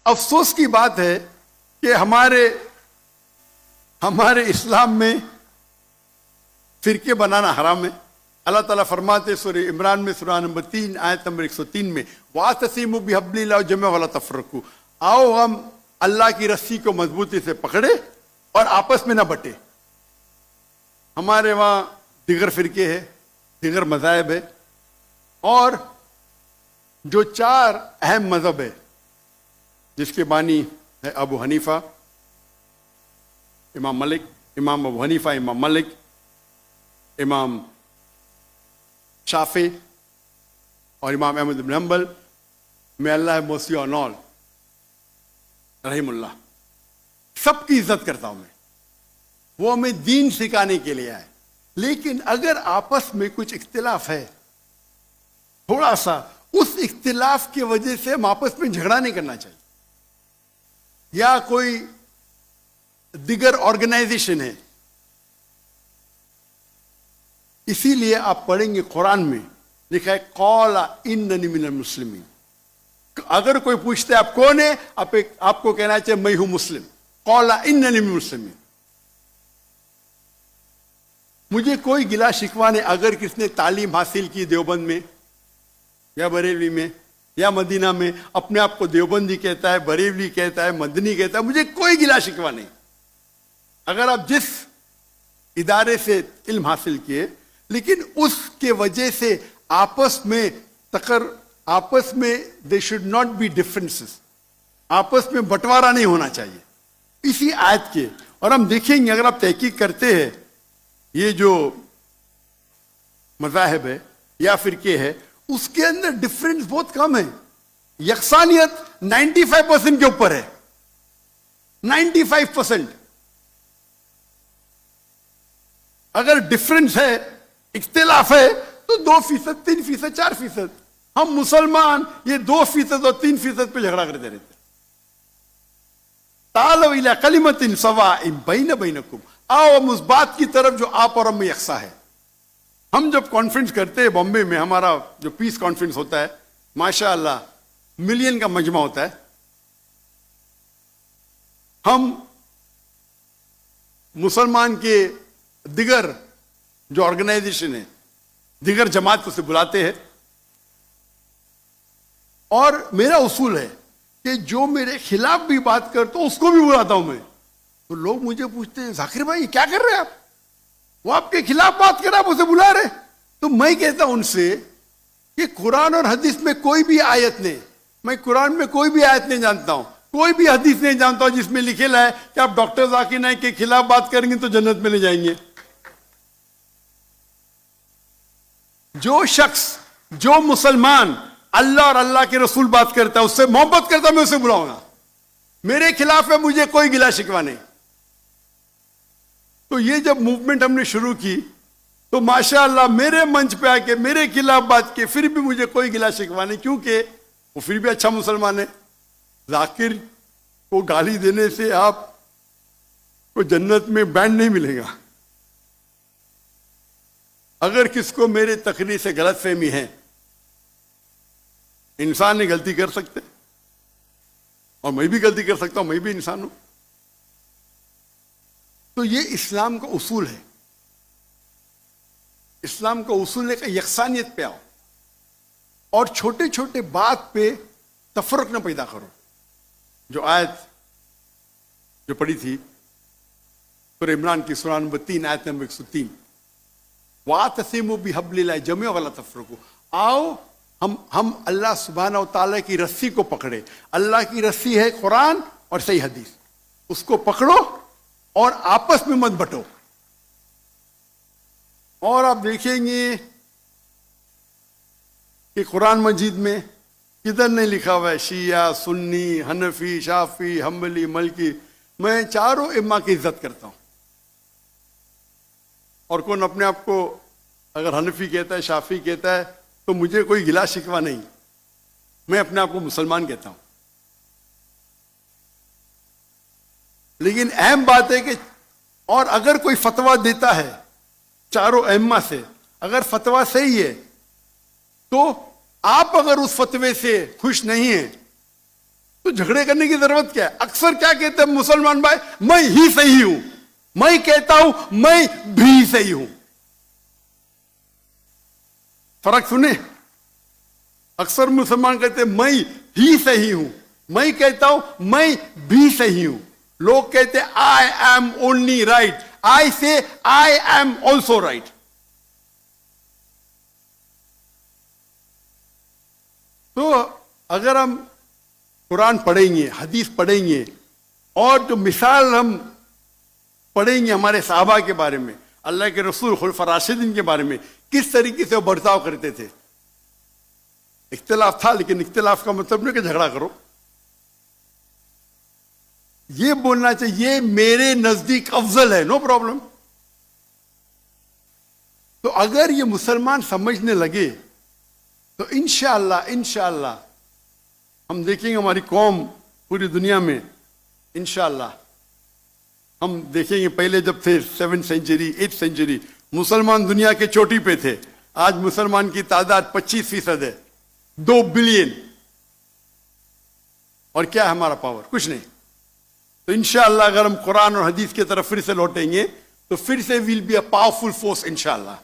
افسوس کی بات ہے کہ ہمارے اسلام میں فرقے بنانا حرام ہے. اللہ تعالیٰ فرماتے سورہ عمران میں سورہ نمبر 3 آیت نمبر 103 میں وَاعْتَصِمُوا بِحَبْلِ اللَّهِ جَمِيعًا وَلَا تَفَرَّقُوا، آؤ ہم اللہ کی رسی کو مضبوطی سے پکڑے اور آپس میں نہ بٹے. ہمارے وہاں دیگر فرقے ہیں، دیگر مذاہب ہے، اور جو 4 اہم مذہب ہے جس کے بانی ہے ابو حنیفہ، امام مالک، امام ابو حنیفہ، امام مالک، امام شافعی اور امام احمد بن حنبل، میں اللہ موسی اور نول رحم اللہ، سب کی عزت کرتا ہوں میں. وہ ہمیں دین سکھانے کے لیے آئے. لیکن اگر آپس میں کچھ اختلاف ہے تھوڑا سا، اس اختلاف کی وجہ سے ہم آپس میں جھگڑا نہیں کرنا چاہیے. یا کوئی دیگر آرگنائزیشن ہے، اسی لیے آپ پڑھیں گے قرآن میں لکھا ہے قال اننی من المسلمین. اگر کوئی پوچھتا ہے آپ کون ہے، آپ کو کہنا چاہیے میں ہوں مسلم. قال اننی من المسلمین. مجھے کوئی گلا شکوہ نہیں اگر کس نے تعلیم حاصل کی دیوبند میں یا بریلوی میں یا مدینہ میں، اپنے آپ کو دیوبندی کہتا ہے، بریلوی کہتا ہے، مدنی کہتا ہے، مجھے کوئی گلا شکوہ نہیں. اگر آپ جس ادارے سے علم حاصل کیے، لیکن اس کے وجہ سے آپس میں they should not be differences, آپس میں بٹوارا نہیں ہونا چاہیے اسی آیت کے. اور ہم دیکھیں گے اگر آپ تحقیق کرتے ہیں یہ جو مذاہب ہے یا فرقے ہے، اس کے اندر ڈفرینس بہت کم ہے. یکسانیت 95% کے اوپر ہے، 95%. اگر ڈفرینس ہے، اختلاف ہے، تو 2%، 3%، 4%. ہم مسلمان یہ 2% اور 3% پہ جھگڑا کرتے رہتے. تعالوا الی کلمۃ سواء بین بینکم، آؤ ہم اس بات کی طرف جو آپ اور ہم میں یکساں ہے. ہم جب کانفرنس کرتے ہیں بامبے میں، ہمارا جو پیس کانفرنس ہوتا ہے، ماشاء اللہ ملین کا مجمع ہوتا ہے. ہم مسلمان کے دیگر جو آرگنائزیشن ہے، دیگر جماعت کو سے بلاتے ہیں، اور میرا اصول ہے کہ جو میرے خلاف بھی بات کرتا ہوں اس کو بھی بلاتا ہوں میں. تو لوگ مجھے پوچھتے ہیں ذاکر بھائی کیا کر رہے ہیں آپ، وہ آپ کے خلاف بات کر رہے آپ اسے بلا رہے. تو میں کہتا ہوں ان سے کہ قرآن اور حدیث میں کوئی بھی آیت نہیں، میں قرآن میں کوئی بھی آیت نہیں جانتا ہوں، کوئی بھی حدیث نہیں جانتا ہوں جس میں لکھے ہے کہ آپ ڈاکٹر ذاکر نائک کے خلاف بات کریں گے تو جنت میں لے جائیں گے. جو شخص، جو مسلمان اللہ اور اللہ کے رسول بات کرتا ہے، اس سے محبت کرتا ہے، میں اسے بلاؤں گا. میرے خلاف ہے، مجھے کوئی گلا شکوہ نہیں. تو یہ جب موومنٹ ہم نے شروع کی تو ماشاءاللہ میرے منچ پہ آ کے میرے خلاف بات کی، پھر بھی مجھے کوئی گلا شکوہ نہیں، کیونکہ وہ پھر بھی اچھا مسلمان ہے. ذاکر کو گالی دینے سے آپ کو جنت میں بینڈ نہیں ملے گا. اگر کس کو میرے تقریر سے غلط فہمی ہے، انسان نے غلطی کر سکتے، اور میں بھی غلطی کر سکتا ہوں، میں بھی انسان ہوں. تو یہ اسلام کا اصول ہے. اسلام کا اصول ہے کہ یکسانیت پہ آؤ اور چھوٹے چھوٹے بات پہ تفرق نہ پیدا کرو. جو آیت جو پڑھی تھی سورہ عمران کی سورہ نمبر 3 آیت نمبر 103، وَاعْتَصِمُوا بِحَبْلِ اللَّهِ جَمِيعًا وَلَا تَفَرَّقُوا. آؤ ہم اللہ سبحانہ و تعالیٰ کی رسی کو پکڑے. اللہ کی رسی ہے قرآن اور صحیح حدیث، اس کو پکڑو اور آپس میں مت بٹو. اور آپ دیکھیں گے کہ قرآن مجید میں کدھر نہیں لکھا ہوا ہے شیعہ، سنی، حنفی، شافعی، حنبلی، مالکی. میں چاروں ائمہ کی عزت کرتا ہوں. اور کون اپنے آپ کو اگر حنفی کہتا ہے، شافعی کہتا ہے، تو مجھے کوئی گلا شکوہ نہیں، میں اپنے آپ کو مسلمان کہتا ہوں. لیکن اہم بات ہے کہ اور اگر کوئی فتویٰ دیتا ہے چاروں ائمہ سے، اگر فتویٰ صحیح ہے تو آپ اگر اس فتوے سے خوش نہیں ہیں تو جھگڑے کرنے کی ضرورت کیا ہے؟ اکثر کیا کہتے ہیں مسلمان بھائی، میں ہی صحیح ہوں، میں کہتا ہوں میں بھی صحیح ہوں. فرق سنیں، اکثر مسلمان کہتے ہیں میں ہی صحیح ہوں، میں کہتا ہوں میں بھی صحیح ہوں. لوگ کہتے ہیں آئی ایم اونلی رائٹ، آئی سے آئی ایم آلسو رائٹ. تو اگر ہم قرآن پڑھیں گے، حدیث پڑھیں گے، اور جو مثال ہم پڑھیں گے ہمارے صحابہ کے بارے میں، اللہ کے رسول خلفاء راشدین کے بارے میں، کس طریقے سے وہ برتاؤ کرتے تھے. اختلاف تھا، لیکن اختلاف کا مطلب نہیں کہ جھگڑا کرو. یہ بولنا چاہیے یہ میرے نزدیک افضل ہے، نو پرابلم. تو اگر یہ مسلمان سمجھنے لگے تو انشاءاللہ ہم دیکھیں گے ہماری قوم پوری دنیا میں، انشاءاللہ ہم دیکھیں گے. پہلے جب تھے 7th سینچری 8th سینچری مسلمان دنیا کے چوٹی پہ تھے، آج مسلمان کی تعداد 25% ہے، 2 بلین. اور کیا ہے ہمارا پاور؟ کچھ نہیں. تو انشاءاللہ اگر ہم قرآن اور حدیث کی طرف پھر سے لوٹیں گے تو پھر سے will be a powerful force انشاءاللہ.